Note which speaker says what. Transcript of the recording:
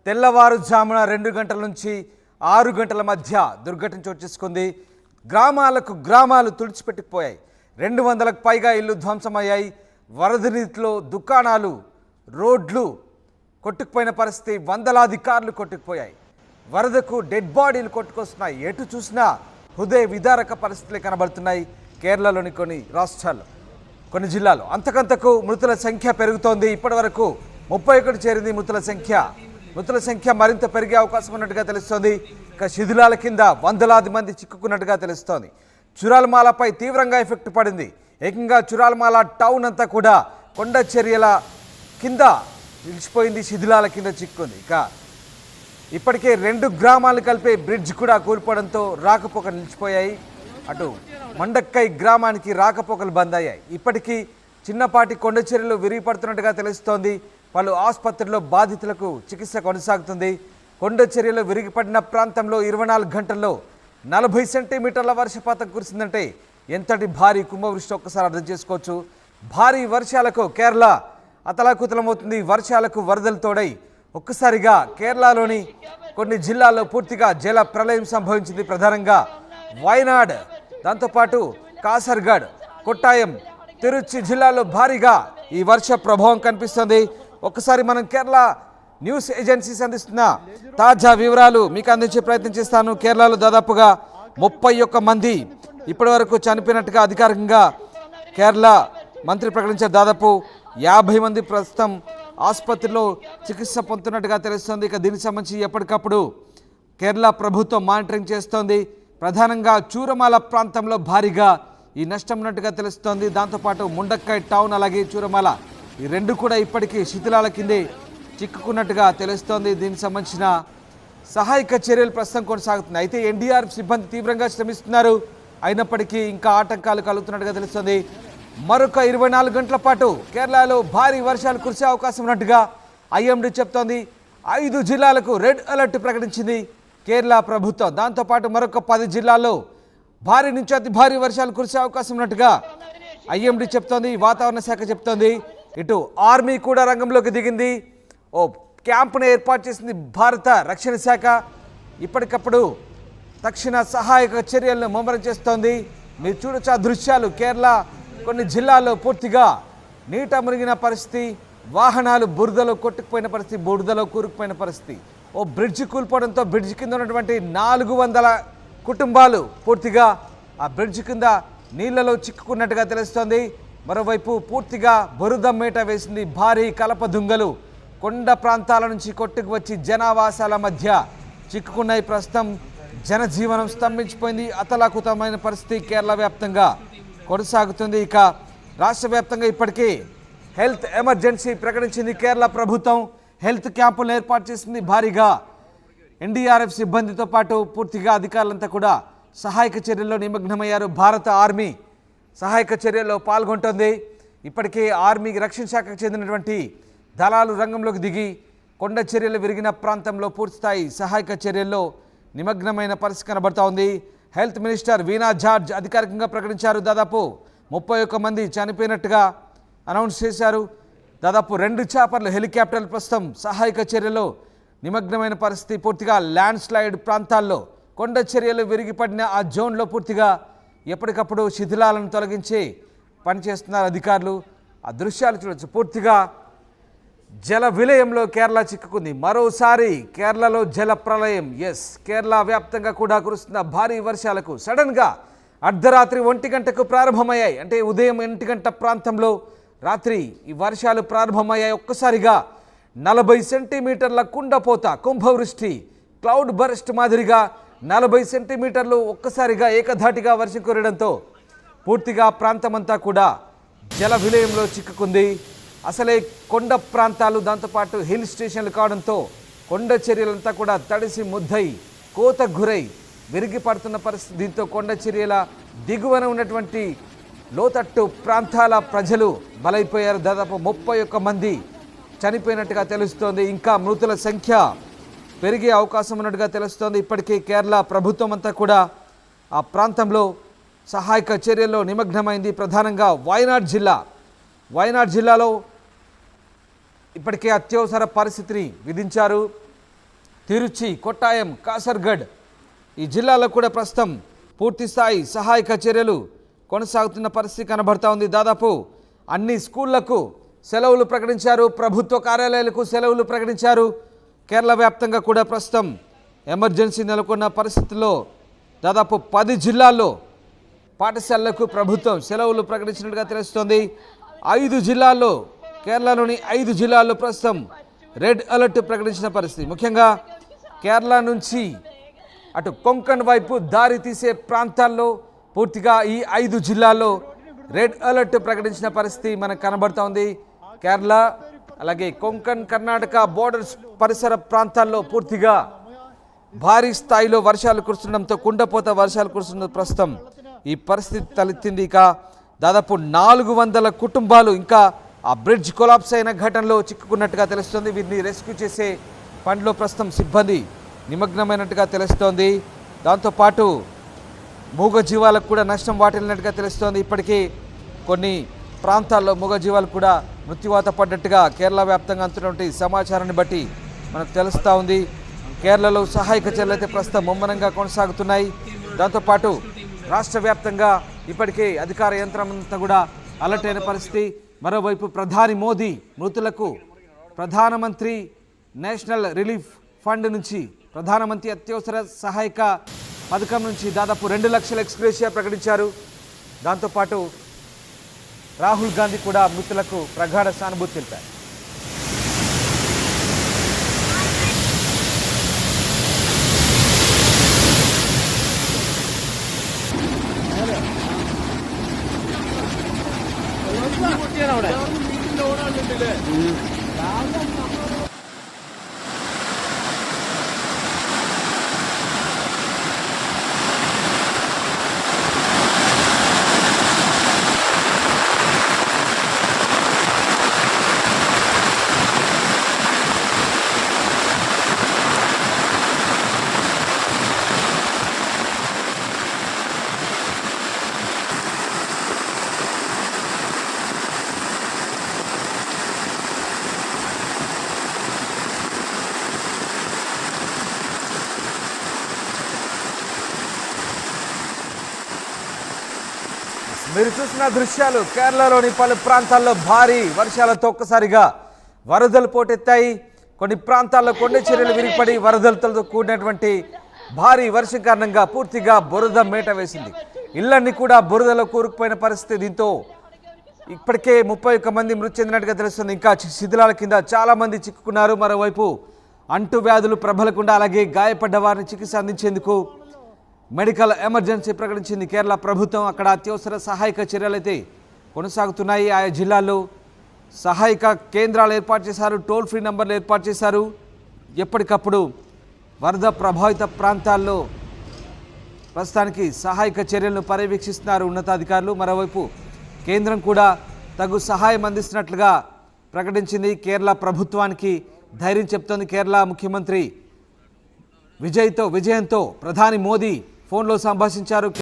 Speaker 1: తెల్లవారుజామున 2 గంటల నుంచి 6 గంటల మధ్య దుర్ఘటన చోటు చేసుకుంది. గ్రామాలు తుడిచిపెట్టుకుపోయాయి. 200లకు పైగా ఇళ్లు ధ్వంసమయ్యాయి. వరద నీటిలో దుకాణాలు, రోడ్లు కొట్టుకుపోయిన పరిస్థితి. వందలాది కార్లు కొట్టుకుపోయాయి. వరదకు డెడ్ బాడీలు కొట్టుకొస్తున్నాయి. ఎటు చూసినా హృదయ విదారక పరిస్థితులు కనబడుతున్నాయి. కేరళలోని కొన్ని రాష్ట్రాల్లో, కొన్ని జిల్లాల్లో అంతకంతకు మృతుల సంఖ్య పెరుగుతోంది. ఇప్పటి వరకు 31 చేరింది మృతుల సంఖ్య మరింత పెరిగే అవకాశం ఉన్నట్టుగా తెలుస్తోంది. ఇక శిథిలాల కింద వందలాది మంది చిక్కుకున్నట్టుగా తెలుస్తోంది. చురాల్మాలపై తీవ్రంగా ఎఫెక్ట్ పడింది. ఏకంగా చురాల్మాల టౌన్ అంతా కూడా కొండ చర్యల కింద నిలిచిపోయింది, శిథిలాల కింద చిక్కుంది. ఇక ఇప్పటికే 2 గ్రామాలు కలిపే బ్రిడ్జ్ కూడా కూలిపోవడంతో రాకపోకలు నిలిచిపోయాయి. అటు మండక్కై గ్రామానికి రాకపోకలు బంద్ అయ్యాయి. ఇప్పటికీ చిన్నపాటి కొండ చర్యలు విరిగిపడుతున్నట్టుగా తెలుస్తోంది. పలు ఆసుపత్రుల్లో బాధితులకు చికిత్స కొనసాగుతుంది. కొండ చర్యలు విరిగిపడిన ప్రాంతంలో 24 గంటల్లో 40 సెంటీమీటర్ల వర్షపాతం కురిసిందంటే ఎంతటి భారీ కుంభవృష్టి ఒక్కసారి అర్థం చేసుకోవచ్చు. భారీ వర్షాలకు కేరళ అతలాకుతలమవుతుంది. వర్షాలకు వరదలు తోడై ఒక్కసారిగా కేరళలోని కొన్ని జిల్లాల్లో పూర్తిగా జల ప్రళయం సంభవించింది. ప్రధానంగా వయనాడ్, దాంతోపాటు కాసర్గఢ్, కొట్టాయం, తిరుచి జిల్లాలో భారీగా ఈ వర్ష ప్రభావం కనిపిస్తుంది. ఒక్కసారి మనం కేరళ న్యూస్ ఏజెన్సీస్ అందిస్తున్న తాజా వివరాలు మీకు అందించే ప్రయత్నం చేస్తాను. కేరళలో దాదాపుగా 31 మంది ఇప్పటి వరకు చనిపోయినట్టుగా అధికారికంగా కేరళ మంత్రి ప్రకటించారు. దాదాపు 50 మంది ప్రస్తుతం ఆసుపత్రిలో చికిత్స పొందుతున్నట్టుగా తెలుస్తోంది. ఇక దీనికి సంబంధించి ఎప్పటికప్పుడు కేరళ ప్రభుత్వం మానిటరింగ్ చేస్తోంది. ప్రధానంగా చూరమాల ప్రాంతంలో భారీగా ఈ నష్టం ఉన్నట్టుగా తెలుస్తోంది. దాంతోపాటు ముండక్కై టౌన్, అలాగే చూరమాల, ఈ 2 కూడా ఇప్పటికీ శిథిలాల కిందే చిక్కుకున్నట్టుగా తెలుస్తోంది. దీనికి సంబంధించిన సహాయక చర్యలు ప్రస్తుతం కొనసాగుతున్నాయి. అయితే ఎన్డీఆర్ఎఫ్ సిబ్బంది తీవ్రంగా శ్రమిస్తున్నారు. అయినప్పటికీ ఇంకా ఆటంకాలు కలుగుతున్నట్టుగా తెలుస్తోంది. మరొక 24 గంటల పాటు కేరళలో భారీ వర్షాలు కురిసే అవకాశం ఉన్నట్టుగా ఐఎండీ చెప్తోంది. 5 జిల్లాలకు రెడ్ అలర్ట్ ప్రకటించింది కేరళ ప్రభుత్వం. దాంతోపాటు మరొక 10 జిల్లాల్లో భారీ నుంచి అతి భారీ వర్షాలు కురిసే అవకాశం ఉన్నట్టుగా ఐఎండీ చెప్తోంది, వాతావరణ శాఖ చెప్తోంది. ఇటు ఆర్మీ కూడా రంగంలోకి దిగింది. ఓ క్యాంపును ఏర్పాటు చేసింది భారత రక్షణ శాఖ. ఇప్పటికప్పుడు తక్షణ సహాయక చర్యలను ముమ్మరం చేస్తోంది. మీరు చూడొచ్చు ఆ దృశ్యాలు. కేరళ కొన్ని జిల్లాల్లో పూర్తిగా నీట మునిగిన పరిస్థితి, వాహనాలు బురదలో కొట్టుకుపోయిన పరిస్థితి, బురదలో కూరుకుపోయిన పరిస్థితి. ఓ బ్రిడ్జ్ కూలిపోవడంతో బ్రిడ్జ్ కింద ఉన్నటువంటి 400 కుటుంబాలు పూర్తిగా ఆ బ్రిడ్జ్ కింద నీళ్లలో చిక్కుకున్నట్టుగా తెలుస్తోంది. మరోవైపు పూర్తిగా బురద మేట వేసింది. భారీ కలప దుంగలు కొండ ప్రాంతాల నుంచి కొట్టుకు వచ్చి జనావాసాల మధ్య చిక్కుకున్నాయి. ప్రస్తుతం జనజీవనం స్తంభించిపోయింది. అతలాకుతమైన పరిస్థితి కేరళ వ్యాప్తంగా కొనసాగుతుంది. ఇక రాష్ట్ర వ్యాప్తంగా ఇప్పటికీ హెల్త్ ఎమర్జెన్సీ ప్రకటించింది కేరళ ప్రభుత్వం. హెల్త్ క్యాంపులను ఏర్పాటు చేసింది. భారీగా ఎన్డీఆర్ఎఫ్ సిబ్బందితో పాటు పూర్తిగా అధికారులంతా కూడా సహాయక చర్యల్లో నిమగ్నమయ్యారు. భారత ఆర్మీ సహాయక చర్యల్లో పాల్గొంటోంది. ఇప్పటికే ఆర్మీకి రక్షణ శాఖకు చెందినటువంటి దళాలు రంగంలోకి దిగి కొండ చర్యలు విరిగిన ప్రాంతంలో పూర్తిస్థాయి సహాయక చర్యల్లో నిమగ్నమైన పరిస్థితి కనబడుతూ ఉంది. హెల్త్ మినిస్టర్ వీణా జార్జ్ అధికారికంగా ప్రకటించారు. దాదాపు 31 మంది చనిపోయినట్టుగా అనౌన్స్ చేశారు. దాదాపు 2 చాపర్లు, హెలికాప్టర్లు ప్రస్తుతం సహాయక చర్యలో నిమగ్నమైన పరిస్థితి. పూర్తిగా ల్యాండ్ స్లైడ్ ప్రాంతాల్లో కొండ చర్యలు విరిగిపడిన ఆ జోన్లో పూర్తిగా ఎప్పటికప్పుడు శిథిలాలను తొలగించి పనిచేస్తున్నారు అధికారులు. ఆ దృశ్యాలు చూడవచ్చు. పూర్తిగా జల విలయంలో కేరళ చిక్కుకుంది. మరోసారి కేరళలో జల ప్రళయం. ఎస్, కేరళ వ్యాప్తంగా కూడా కురుస్తున్న భారీ వర్షాలకు సడన్గా అర్ధరాత్రి 1 గంటకు ప్రారంభమయ్యాయి. అంటే ఉదయం 1 గంట ప్రాంతంలో రాత్రి ఈ వర్షాలు ప్రారంభమయ్యాయి. ఒక్కసారిగా 40 సెంటీమీటర్ల కుండపోత, కుంభవృష్టి, క్లౌడ్ బర్స్ట్ మాదిరిగా 40 సెంటీమీటర్లు ఒక్కసారిగా ఏకధాటిగా వర్షం కురవడంతో పూర్తిగా ప్రాంతమంతా కూడా జల విలయంలో చిక్కుకుంది. అసలే కొండ ప్రాంతాలు, దాంతోపాటు హిల్ స్టేషన్లు కావడంతో కొండ చర్యలంతా కూడా తడిసి ముద్దై కోత గురై విరిగి పడుతున్న పరిస్థితి. దీంతో కొండ చర్యల దిగువన ఉన్నటువంటి లోతట్టు ప్రాంతాల ప్రజలు బలైపోయారు. దాదాపు 31 మంది చనిపోయినట్టుగా తెలుస్తోంది. ఇంకా మృతుల సంఖ్య పెరిగే అవకాశం ఉన్నట్టుగా తెలుస్తోంది. ఇప్పటికే కేరళ ప్రభుత్వం అంతా కూడా ఆ ప్రాంతంలో సహాయక చర్యల్లో నిమగ్నమైంది. ప్రధానంగా వయనాడ్ జిల్లాలో ఇప్పటికే అత్యవసర పరిస్థితిని విధించారు. తిరుచి, కొట్టాయం, కాసర్గఢ్ ఈ జిల్లాలో కూడా ప్రస్తుతం పూర్తి స్థాయి సహాయక చర్యలు కొనసాగుతున్న పరిస్థితి కనబడతా ఉంది. దాదాపు అన్ని స్కూళ్లకు సెలవులు ప్రకటించారు, ప్రభుత్వ కార్యాలయాలకు సెలవులు ప్రకటించారు. కేరళ వ్యాప్తంగా కూడా ప్రస్తుతం ఎమర్జెన్సీ నెలకొన్న పరిస్థితుల్లో దాదాపు 10 జిల్లాల్లో పాఠశాలలకు ప్రభుత్వం సెలవులు ప్రకటించినట్టుగా తెలుస్తోంది. 5 జిల్లాల్లో, కేరళలోని 5 జిల్లాల్లో ప్రస్తుతం రెడ్ అలర్ట్ ప్రకటించిన పరిస్థితి. ముఖ్యంగా కేరళ నుంచి అటు కొంకణ్ వైపు దారి తీసే ప్రాంతాల్లో పూర్తిగా ఈ 5 జిల్లాల్లో రెడ్ అలర్ట్ ప్రకటించిన పరిస్థితి మనకు కనబడుతూ ఉంది. కేరళ అలాగే కొంకణ్, కర్ణాటక బోర్డర్స్ పరిసర ప్రాంతాల్లో పూర్తిగా భారీ స్థాయిలో వర్షాలు కురుస్తుండడంతో కుండపోత వర్షాలు కురుస్తున్న ప్రస్తుతం ఈ పరిస్థితి తలెత్తింది. ఇక దాదాపు 400 కుటుంబాలు ఇంకా ఆ బ్రిడ్జ్ కొలాప్స్ అయిన ఘటనలో చిక్కుకున్నట్టుగా తెలుస్తోంది. వీరిని రెస్క్యూ చేసే పనిలో ప్రస్తుతం సిబ్బంది నిమగ్నమైనట్టుగా తెలుస్తోంది. దాంతోపాటు మూగజీవాలకు కూడా నష్టం వాటిల్లినట్టుగా తెలుస్తోంది. ఇప్పటికీ కొన్ని ప్రాంతాల్లో మూగజీవాలు కూడా మృత్యువాత పడ్డట్టుగా కేరళ వ్యాప్తంగా అందుతున్నటువంటి సమాచారాన్ని బట్టి మనకు తెలుస్తూ ఉంది. కేరళలో సహాయక చర్యలు అయితే ప్రస్తుతం ముమ్మరంగా కొనసాగుతున్నాయి. దాంతోపాటు రాష్ట్ర వ్యాప్తంగా ఇప్పటికే అధికార యంత్రాంగంతా కూడా అలర్ట్ అయిన పరిస్థితి. మరోవైపు ప్రధాని మోదీ మృతులకు ప్రధానమంత్రి నేషనల్ రిలీఫ్ ఫండ్ నుంచి, ప్రధానమంత్రి అత్యవసర సహాయక పథకం నుంచి దాదాపు 2 లక్షల ఎక్స్గ్రేషియా ప్రకటించారు. దాంతోపాటు రాహుల్ గాంధీ కూడా మృతులకు ప్రగాఢ సానుభూతి తెలిపారు. మీరు చూసిన దృశ్యాలు కేరళలోని పలు ప్రాంతాల్లో భారీ వర్షాలతో ఒక్కసారిగా వరదలు పోటెత్తాయి. కొన్ని ప్రాంతాల్లో కొండ చర్యలు విరిగిపడి వరదలతో కూడినటువంటి భారీ వర్షం కారణంగా పూర్తిగా బురద మేట వేసింది. ఇళ్లన్నీ కూడా బురదలో కూరుకుపోయిన పరిస్థితి. దీంతో ఇప్పటికే 31 మంది మృతి చెందినట్టుగా తెలుస్తుంది. ఇంకా శిథిలాల కింద చాలా మంది చిక్కుకున్నారు. మరోవైపు అంటువ్యాధులు ప్రబలకుండా అలాగే గాయపడ్డ వారిని చికిత్స అందించేందుకు మెడికల్ ఎమర్జెన్సీ ప్రకటించింది కేరళ ప్రభుత్వం. అక్కడ అత్యవసర సహాయక చర్యలు అయితే కొనసాగుతున్నాయి. ఆయా జిల్లాల్లో సహాయక కేంద్రాలు ఏర్పాటు చేశారు, టోల్ ఫ్రీ నంబర్లు ఏర్పాటు చేశారు. ఎప్పటికప్పుడు వరద ప్రభావిత ప్రాంతాల్లో ప్రస్తుతానికి సహాయక చర్యలను పర్యవేక్షిస్తున్నారు ఉన్నతాధికారులు. మరోవైపు కేంద్రం కూడా తగు సహాయం అందిస్తున్నట్లుగా ప్రకటించింది. కేరళ ప్రభుత్వానికి ధైర్యం చెప్తోంది. కేరళ ముఖ్యమంత్రి విజయంతో ప్రధాని మోదీ ఫోన్లో సంభాషించారు.